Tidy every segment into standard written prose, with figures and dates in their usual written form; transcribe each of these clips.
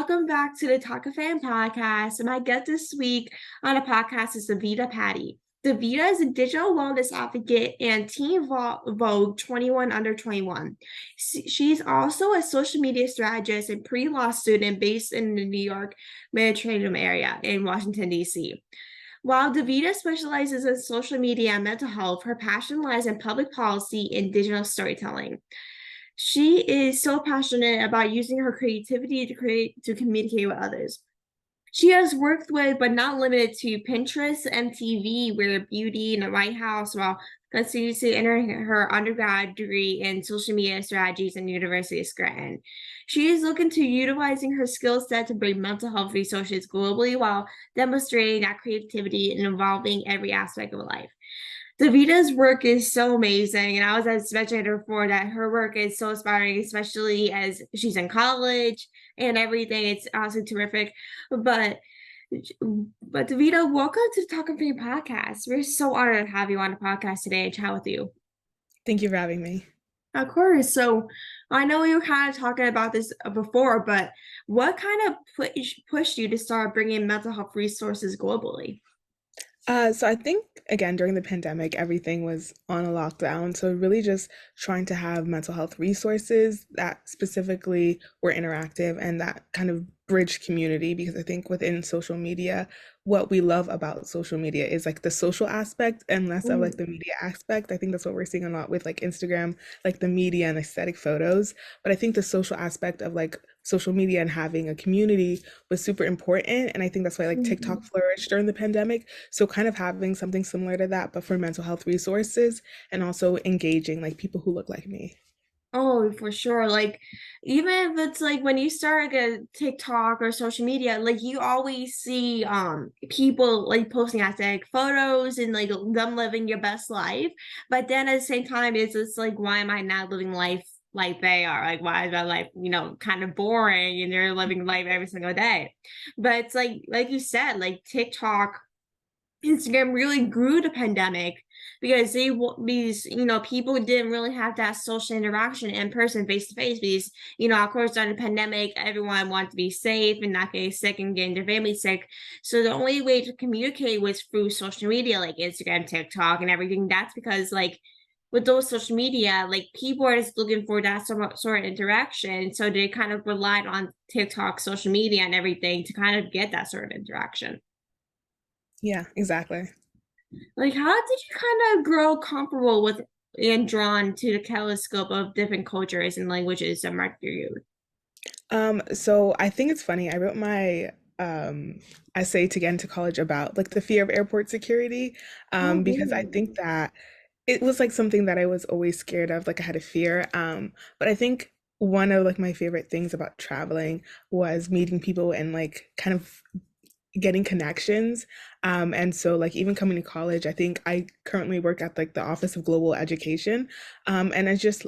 welcome back to the Talkoffame podcast. My guest this week on the podcast is Davida Padi. Davida is a digital wellness advocate and Teen Vogue 21 under 21. She's also a social media strategist and pre-law student based in the New York Mediterranean area in Washington, D.C. While Davida specializes in social media and mental health, her passion lies in public policy and digital storytelling. She is so passionate about using her creativity to communicate with others. She has worked with, but not limited to, Pinterest, MTV, Rare Beauty, and the White House, while continuing to enter her undergrad degree in social media strategies in University of Scranton. She is looking to utilizing her skill set to bring mental health resources globally while demonstrating that creativity and involving every aspect of life. Davida's work is so amazing, and as mentioned before, that her work is so inspiring, especially as she's in college and everything. It's absolutely terrific. But but Davida, welcome to the Talkoffame podcast. We're so honored to have you on the podcast today and chat with you. Thank you for having me. Of course. So I know we were kind of talking about this before, but what kind of pushed you to start bringing mental health resources globally? So I think again during the pandemic, everything was on a lockdown. So really just trying to have mental health resources that specifically were interactive and that kind of bridge community because I think within social media, what we love about social media is like the social aspect and less of like the media aspect. I think that's what we're seeing a lot with like Instagram, like the media and aesthetic photos. But I think the social aspect of like social media and having a community was super important. And I think that's why like TikTok Mm. flourished during the pandemic. So kind of having something similar to that, but for mental health resources and also engaging like people who look like me. Oh, for sure. Like, even if it's like when you start like a TikTok or social media, like you always see people like posting aesthetic photos and like them living your best life. But then at the same time, it's just like, why am I not living life like they are? Like, why is my life, kind of boring and they're living life every single day? But it's like you said, like TikTok, Instagram really grew the pandemic because these people didn't really have that social interaction in person, face to face. Because of course during the pandemic, everyone wanted to be safe and not getting sick and getting their family sick. So the only way to communicate was through social media, like Instagram, TikTok, and everything. That's because like with those social media, like people are just looking for that sort of interaction. So they kind of relied on TikTok, social media, and everything to kind of get that sort of interaction. Yeah, exactly. Like, how did you kind of grow comfortable with and drawn to the kaleidoscope of different cultures and languages that mark your youth? So I think it's funny. I wrote my essay to get into college about like the fear of airport security, Oh, because I really? think that it was like something that I was always scared of, like I had a fear. But I think one of like my favorite things about traveling was meeting people and like kind of getting connections. And so like even coming to college, I think I currently work at like the Office of Global Education. And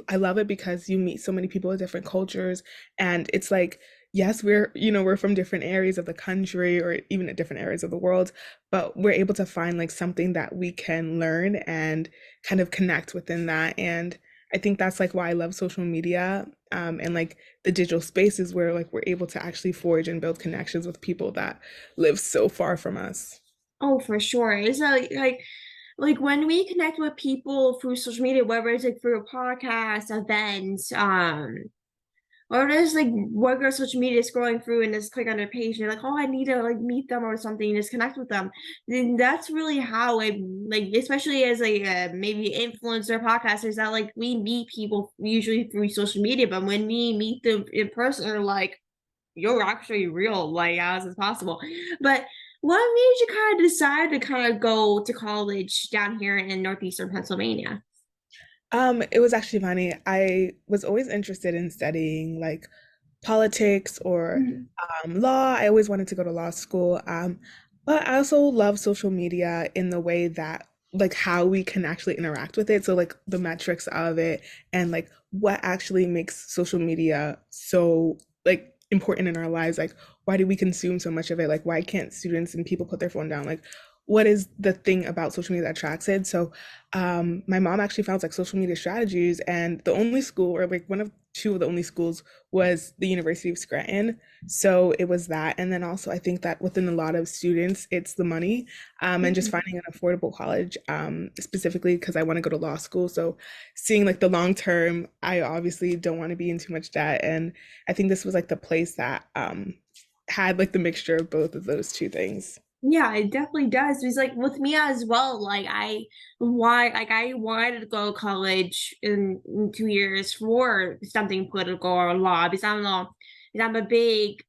I love it because you meet so many people with different cultures and it's like yes, we're from different areas of the country or even at different areas of the world, but we're able to find like something that we can learn and kind of connect within that. And I think that's like why I love social media, and like the digital spaces where like we're able to actually forge and build connections with people that live so far from us. Oh, for sure. It's like when we connect with people through social media, whether it's like through a podcast, events, or there's like regular social media scrolling through and just click on their page and you're like, oh, I need to like meet them or something and just connect with them. Then that's really how it like, especially as like maybe influencer podcasters, that like we meet people usually through social media, but when we meet them in person, they're like, you're actually real. Like, how is this possible? But what made you kind of decide to kind of go to college down here in northeastern Pennsylvania? It was actually funny. I was always interested in studying like politics or Mhm. law. I always wanted to go to law school. But I also love social media in the way that like how we can actually interact with it. So like the metrics of it and like what actually makes social media so like important in our lives. Like why do we consume so much of it? Like why can't students and people put their phone down? Like what is the thing about social media that attracts it? So my mom actually found like social media strategies and the only school or like one of two of the only schools was the University of Scranton. So it was that. And then also I think that within a lot of students, it's the money, and just Mhm. finding an affordable college, specifically because I want to go to law school. So seeing like the long term, I obviously don't want to be in too much debt. And I think this was like the place that had like the mixture of both of those two things. Yeah, it definitely does. It's like with me as well. I wanted to go to college in 2 years for something political or law because I don't know, because I'm a big,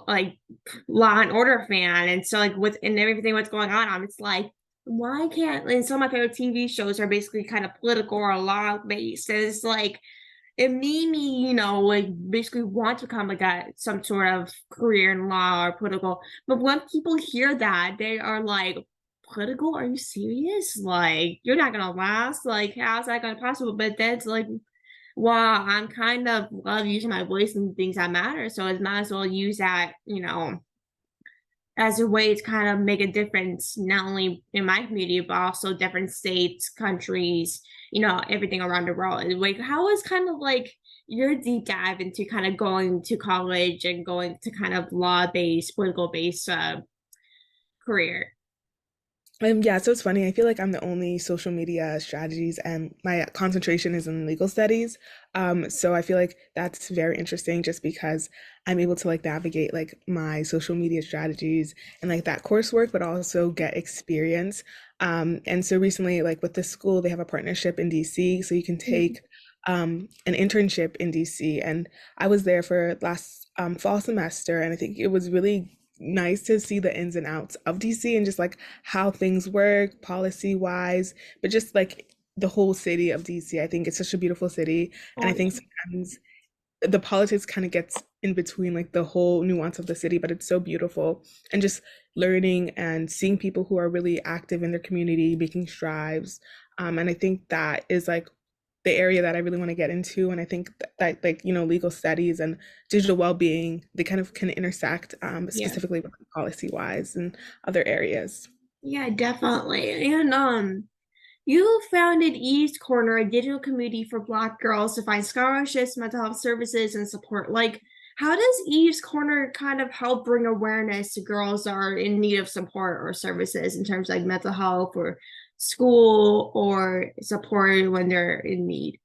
like Law and Order fan, and so like with and everything what's going on, it's like why can't and some of my favorite TV shows are basically kind of political or law based. And it's like it made me, like basically want to become like some sort of career in law or political. But when people hear that, they are like, political? Are you serious? Like, you're not gonna last. Like, how's that gonna possible? But that's like, wow, I'm kind of love using my voice and things that matter. So I might as well use that, as a way to kind of make a difference, not only in my community, but also different states, countries, everything around the world. Like, how was kind of like your deep dive into kind of going to college and going to kind of law based, political based career? Yeah, so it's funny. I feel like I'm the only social media strategies, and my concentration is in legal studies. So I feel like that's very interesting just because I'm able to like navigate like my social media strategies and like that coursework, but also get experience. And so recently, like with this school, they have a partnership in DC, so you can take an internship in DC. And I was there for last fall semester, and I think it was really nice to see the ins and outs of DC and just like how things work policy wise, but just like the whole city of DC. I think it's such a beautiful city. And Oh I yeah. think sometimes the politics kind of gets in between like the whole nuance of the city, but it's so beautiful. And just learning and seeing people who are really active in their community, making strides. And I think that is like the area that I really want to get into. And I think that like, legal studies and digital well-being, they kind of can intersect, Yeah. specifically with policy wise and other areas. Yeah, definitely. And you founded Eve's Corner, a digital community for Black girls to find scholarships, mental health services, and support. Like, how does Eve's Corner kind of help bring awareness to girls that are in need of support or services in terms of like mental health or school or support when they're in need?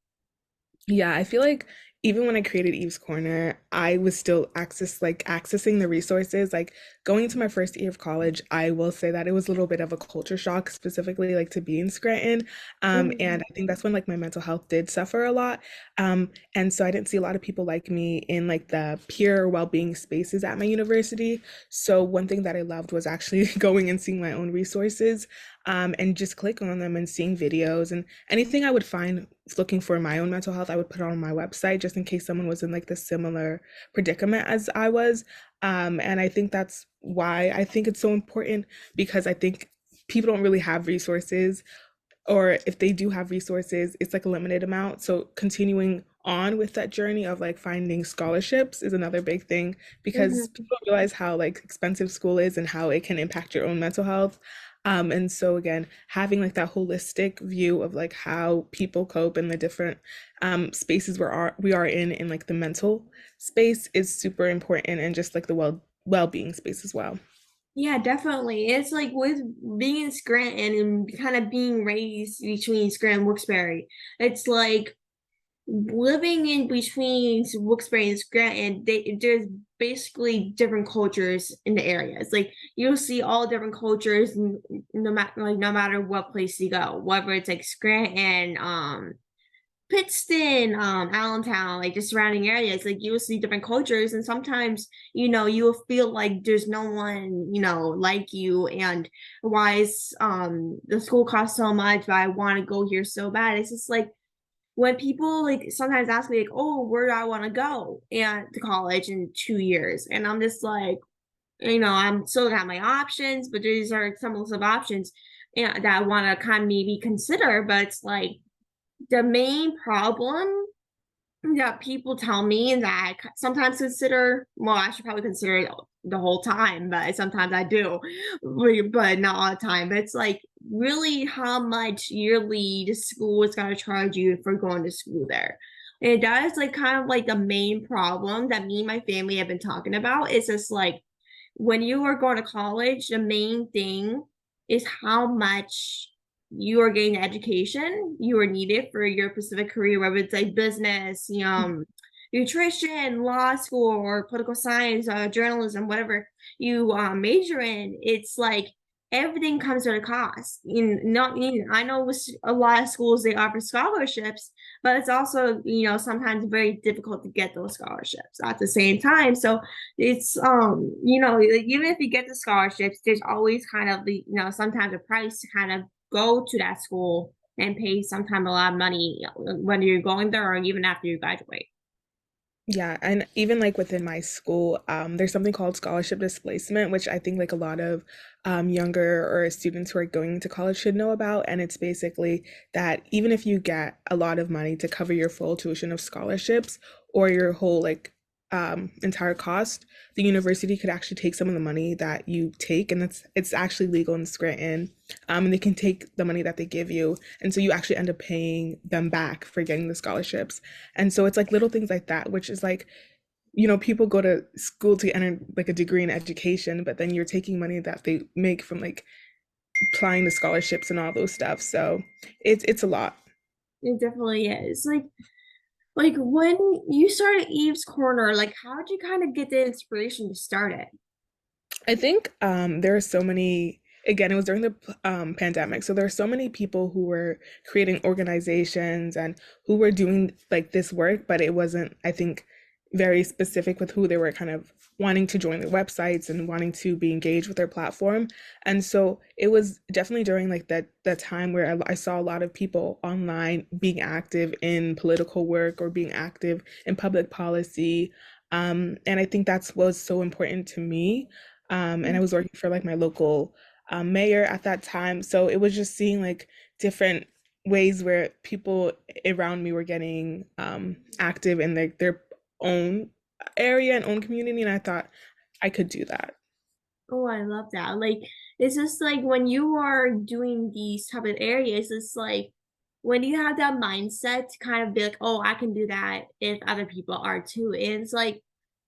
Yeah, I feel like even when I created Eve's Corner, I was still accessing the resources. Like going to my first year of college, I will say that it was a little bit of a culture shock, specifically like to be in Scranton. And Mhm. I think that's when like my mental health did suffer a lot. And so I didn't see a lot of people like me in like the peer well-being spaces at my university. So one thing that I loved was actually going and seeing my own resources, and just clicking on them and seeing videos and anything I would find looking for my own mental health, I would put it on my website just in case someone was in like the similar predicament as I was. And I think that's why I think it's so important because I think people don't really have resources, or if they do have resources, it's like a limited amount. So continuing on with that journey of like finding scholarships is another big thing because Mhm. people don't realize how like expensive school is and how it can impact your own mental health. And so again, having like that holistic view of like how people cope in the different spaces we are in like the mental space is super important, and just like the well-being space as well. Yeah, definitely. It's like with being in Scranton and kind of being raised between Scranton and Wilkes-Barre. It's like living in between Wilkes-Barre and Scranton, there's basically different cultures in the areas. Like you'll see all different cultures no matter what place you go, whether it's like Scranton, Pittston, Allentown, like the surrounding areas, like you will see different cultures, and sometimes you will feel like there's no one like you, and why is the school costs so much, but I want to go here so bad. It's just like when people like sometimes ask me like, oh, where do I want to go and to college in 2 years, and I'm just like, I'm still gonna have my options, but these are some list of options and that I want to kind of maybe consider, but it's like the main problem that people tell me and that I sometimes consider, well, I should probably consider it the whole time, but sometimes I do, but not all the time. But it's like really how much yearly the school is going to charge you for going to school there. And that is like kind of like the main problem that me and my family have been talking about. Is just like when you are going to college, the main thing is how much you are getting education you are needed for your specific career, whether it's like business, nutrition, law school, or political science, journalism, whatever you major in. It's like everything comes at a cost. Not, I know with a lot of schools they offer scholarships, but it's also sometimes very difficult to get those scholarships at the same time. So it's like, even if you get the scholarships, there's always kind of the sometimes a price to kind of go to that school and pay sometimes a lot of money when you're going there or even after you graduate. Yeah, and even like within my school, there's something called scholarship displacement, which I think like a lot of younger or students who are going to college should know about. And it's basically that even if you get a lot of money to cover your full tuition of scholarships or your whole like entire cost, the university could actually take some of the money that you take, and it's actually legal in Scranton. And they can take the money that they give you, and so you actually end up paying them back for getting the scholarships. And so it's like little things like that, which is like, people go to school to enter like a degree in education, but then you're taking money that they make from like applying to scholarships and all those stuff. So it's a lot. It definitely is. Like when you started Eve's Corner, like how did you kind of get the inspiration to start it? I think there are so many, again, it was during the pandemic. So there are so many people who were creating organizations and who were doing like this work, but it wasn't, I think, very specific with who they were kind of wanting to join their websites and wanting to be engaged with their platform. And so it was definitely during like that time where I saw a lot of people online being active in political work or being active in public policy. And I think that's what was so important to me. And I was working for like my local mayor at that time. So it was just seeing like different ways where people around me were getting active in their own area and own community. And I thought I could do that. Oh, I love that. Like, it's just like when you are doing these type of areas, it's like when you have that mindset to kind of be like, oh, I can do that if other people are too. And it's like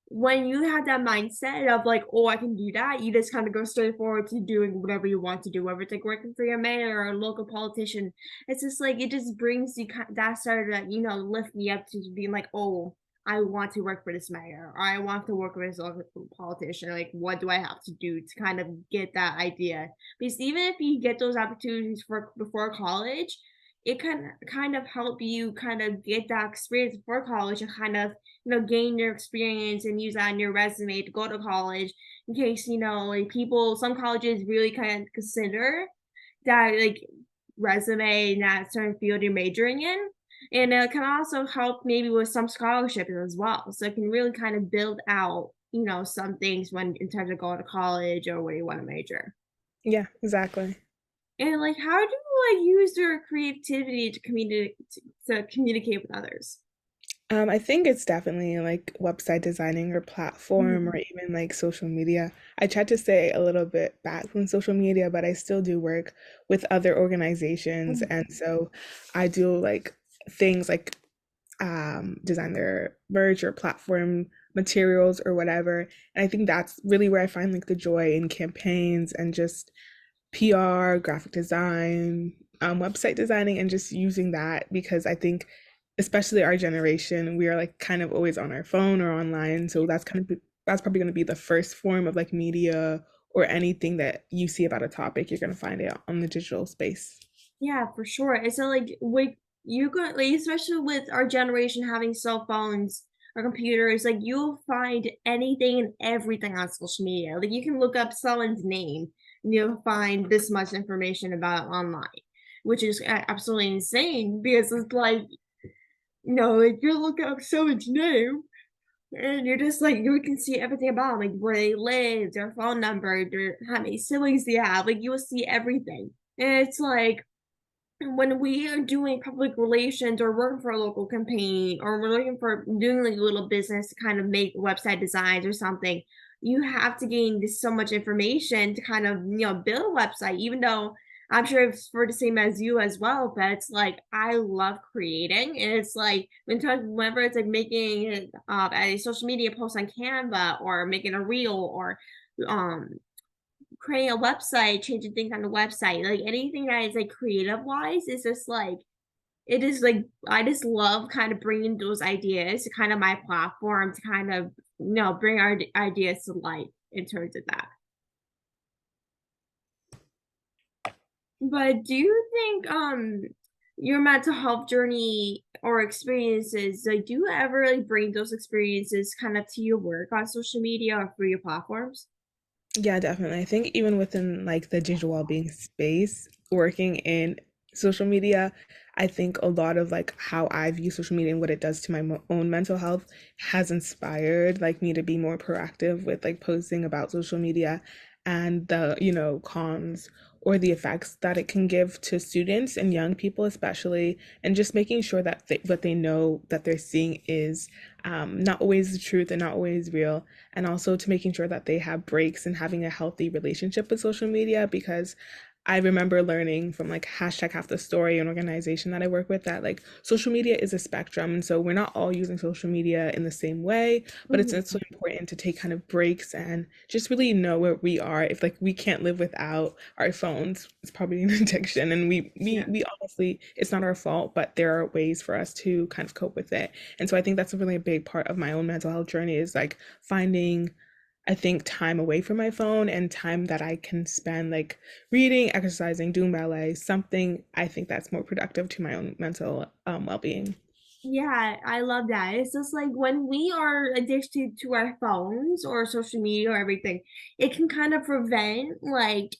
when you have that mindset of like, oh, I can do that, you just kind of go straight forward to doing whatever you want to do, whether it's like working for your mayor or a local politician. It's just like it just brings you that started to, lift me up to being like, oh, I want to work for this mayor or I want to work with this local politician. Like, what do I have to do to kind of get that idea? Because even if you get those opportunities for before college, it can kind of help you kind of get that experience before college and kind of gain your experience and use that on your resume to go to college in case like people, some colleges really kind of consider that like resume in that certain field you're majoring in, and it can also help maybe with some scholarships as well, so it can really kind of build out some things when in terms of going to college or where you want to major. Yeah, exactly. And like how do you like use your creativity to communicate with others? I think it's definitely like website designing or platform or even like social media. I tried to stay a little bit back from social media, but I still do work with other organizations. Mhm. And so I do like things like design their merch or platform materials or whatever. And I think that's really where I find like the joy in campaigns and just PR, graphic design, website designing, and just using that because I think, especially our generation, we are like kind of always on our phone or online. So that's probably going to be the first form of like media or anything that you see about a topic, you're going to find it on the digital space. Yeah, for sure. And so like you got like especially with our generation having cell phones or computers, like you'll find anything and everything on social media. Like you can look up someone's name and you'll find this much information about it online, which is absolutely insane because it's like, like you look up someone's name and you're just like you can see everything about them, like where they live, their phone number, their how many siblings they have. Like you will see everything. And it's like when we are doing public relations or working for a local campaign or we're looking for doing like a little business to kind of make website designs or something, you have to gain this so much information to kind of build a website, even though I'm sure it's for the same as you as well, but it's like I love creating, and it's like whenever it's like making a social media post on Canva or making a reel or um creating a website, changing things on the website, like anything that is like creative wise is just like it is like I just love kind of bringing those ideas to kind of my platform to kind of bring our ideas to light in terms of that. But do you think your mental health journey or experiences, like do you ever like bring those experiences kind of to your work on social media or through your platforms? Yeah, definitely. I think even within like the digital well-being space, working in social media, I think a lot of like how I view social media and what it does to my own mental health has inspired like me to be more proactive with like posting about social media and the, cons or the effects that it can give to students and young people especially, and just making sure that what they know that they're seeing is not always the truth and not always real, and also to making sure that they have breaks and having a healthy relationship with social media. Because I remember learning from like hashtag half the story, an organization that I work with, that like social media is a spectrum. And so we're not all using social media in the same way, but it's Mhm. also important to take kind of breaks and just really know where we are. If like we can't live without our phones, it's probably an addiction. And Yeah. we honestly, it's not our fault, but there are ways for us to kind of cope with it. And so I think that's a really big part of my own mental health journey is like finding, I think, time away from my phone and time that I can spend like reading, exercising, doing ballet, something I think that's more productive to my own mental well-being. Yeah, I love that. It's just like when we are addicted to our phones or social media or everything, it can kind of prevent like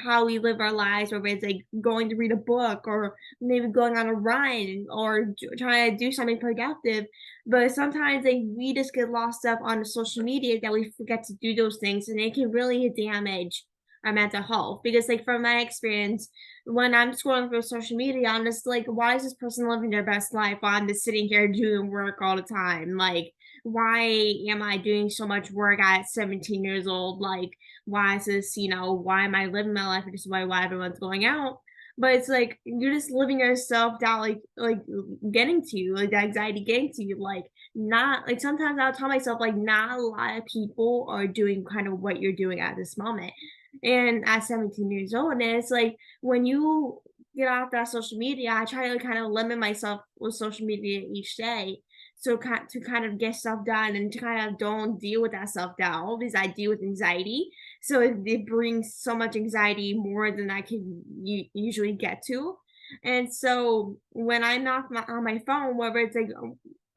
how we live our lives, whether it's like going to read a book or maybe going on a run or trying to do something productive. But sometimes like we just get lost up on the social media that we forget to do those things, and it can really damage our mental health. Because like from my experience, when I'm scrolling through social media, I'm just like, why is this person living their best life while I'm just sitting here doing work all the time? Like, why am I doing so much work at 17 years old? Like, why is this, why am I living my life? This is why everyone's going out. But it's like you're just living yourself down, like getting to you, like the anxiety getting to you. Like not like sometimes I'll tell myself like not a lot of people are doing kind of what you're doing at this moment. And at 17 years old, and it's like when you get off that social media, I try to kind of limit myself with social media each day. So to kind of get stuff done and to kind of don't deal with that self doubt because I deal with anxiety. So it brings so much anxiety more than I can usually get to. And so when I'm not on my phone, whether it's like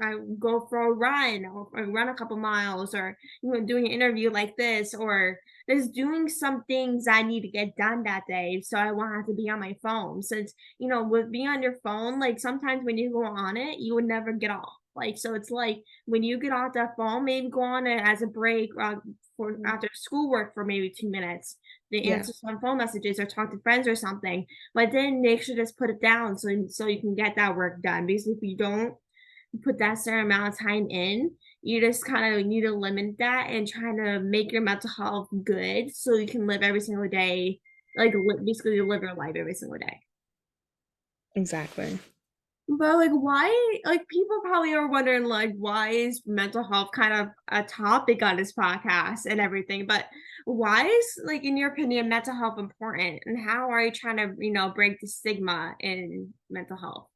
I go for a run or run a couple miles or doing an interview like this or just doing some things I need to get done that day. So I won't have to be on my phone. Since, with being on your phone, like sometimes when you go on it, you would never get off. Like, so it's like when you get off that phone, maybe go on it as a break for after schoolwork for maybe 2 minutes. They Yeah, answer some phone messages or talk to friends or something. But then make sure to just put it down so you can get that work done. Because if you don't put that certain amount of time in, you just kind of need to limit that and trying to make your mental health good so you can live every single day, like basically live your life every single day. exactly. But like, why? Like, people probably are wondering, like, why is mental health kind of a topic on this podcast and everything? But why is, like, in your opinion, mental health important? And how are you trying to, break the stigma in mental health?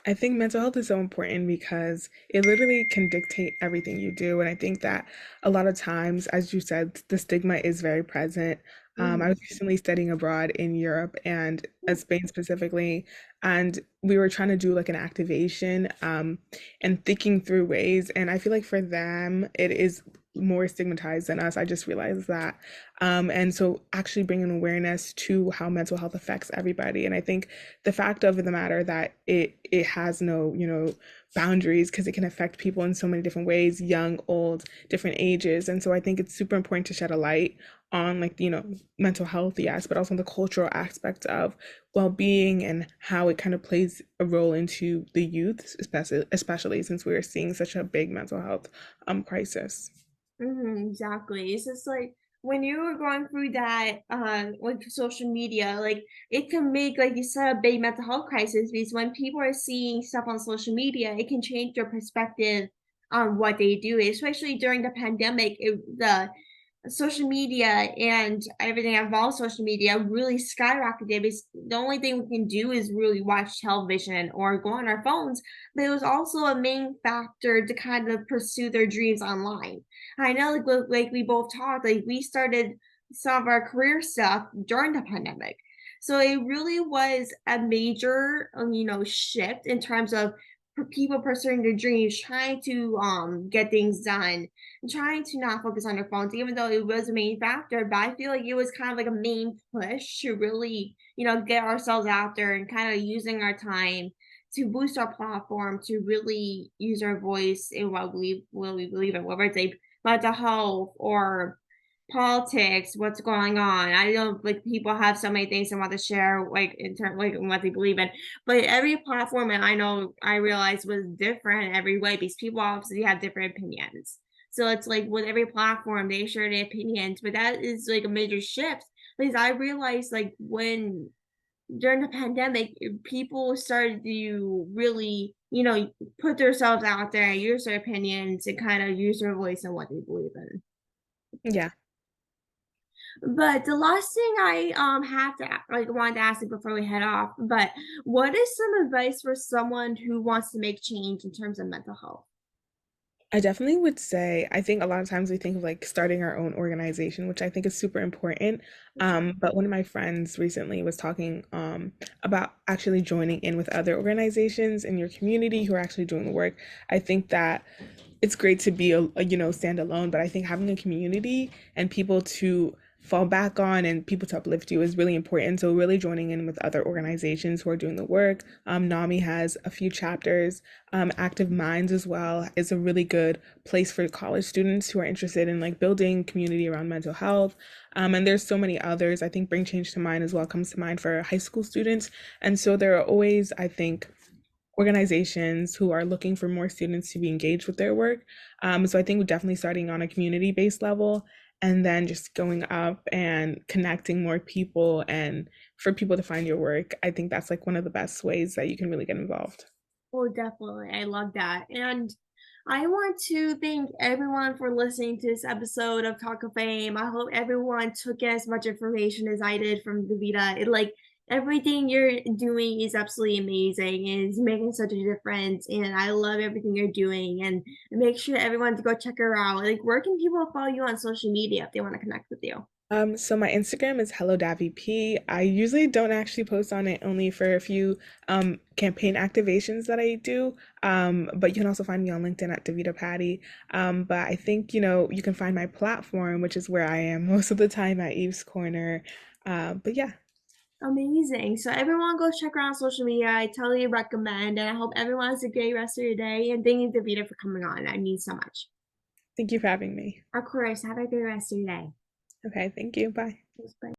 I think mental health is so important because it literally can dictate everything you do. And I think that a lot of times, as you said, the stigma is very present. I Mhm. was recently studying abroad in Europe and Spain specifically, and we were trying to do like an activation and thinking through ways. And I feel like for them, it is more stigmatized than us. I just realized that. And so actually bringing awareness to how mental health affects everybody. And I think the fact of the matter that it has no, boundaries because it can affect people in so many different ways, young, old, different ages. And so I think it's super important to shed a light on like, mental health, yes, but also the cultural aspect of well-being and how it kind of plays a role into the youth, especially since we are seeing such a big mental health crisis. Mhm, exactly. It's just like when you were going through that like social media, like it can make, like you said, a big mental health crisis because when people are seeing stuff on social media, it can change their perspective on what they do, especially during the pandemic. The social media and everything that involves social media really skyrocketed because the only thing we can do is really watch television or go on our phones. But it was also a main factor to kind of pursue their dreams online. I know, like we both talked, like we started some of our career stuff during the pandemic. So it really was a major, shift in terms of people pursuing their dreams, trying to get things done, trying to not focus on their phones, even though it was a main factor. But I feel like it was kind of like a main push to really, get ourselves out there and kind of using our time to boost our platform, to really use our voice in what we believe in, whether it's like mental health or politics, what's going on. I know like people have so many things they want to share, like in terms like what they believe in. But every platform, and I know I realized, was different in every way because people obviously have different opinions. So it's like with every platform, they share their opinions, but that is like a major shift because I realized like when during the pandemic, people started to really, put themselves out there and use their opinions and kind of use their voice and what they believe in. Yeah. But the last thing I have to like wanted to ask you before we head off, but what is some advice for someone who wants to make change in terms of mental health? I definitely would say, I think a lot of times we think of like starting our own organization, which I think is super important. For sure. But one of my friends recently was talking about actually joining in with other organizations in your community who are actually doing the work. I think that it's great to be stand alone, but I think having a community and people to fall back on and people to uplift you is really important. So really joining in with other organizations who are doing the work. NAMI has a few chapters. Active Minds as well is a really good place for college students who are interested in like building community around mental health. And there's so many others. I think Bring Change to Mind as well comes to mind for high school students. And so there are always, I think, organizations who are looking for more students to be engaged with their work. So I think definitely starting on a community-based level and then just going up and connecting more people and for people to find your work. I think that's like one of the best ways that you can really get involved. Oh, definitely. I love that. And I want to thank everyone for listening to this episode of Talk of Fame. I hope everyone took as much information as I did from Davida. It like everything you're doing is absolutely amazing and it's making such a difference. And I love everything you're doing. And make sure everyone to go check her out. Like, where can people follow you on social media if they want to connect with you? So my Instagram is hello Davy P. I usually don't actually post on it only for a few campaign activations that I do. But you can also find me on LinkedIn at Davida Padi. But I think, you can find my platform, which is where I am most of the time at Eve's Corner. But yeah, Amazing. So everyone go check her out on social media. I totally recommend. And I hope everyone has a great rest of your day. And thank you, Davida, for coming on. I mean so much. thank you for having me. Of course. Have a great rest of your day. Okay, thank you. Bye. Thanks, bye.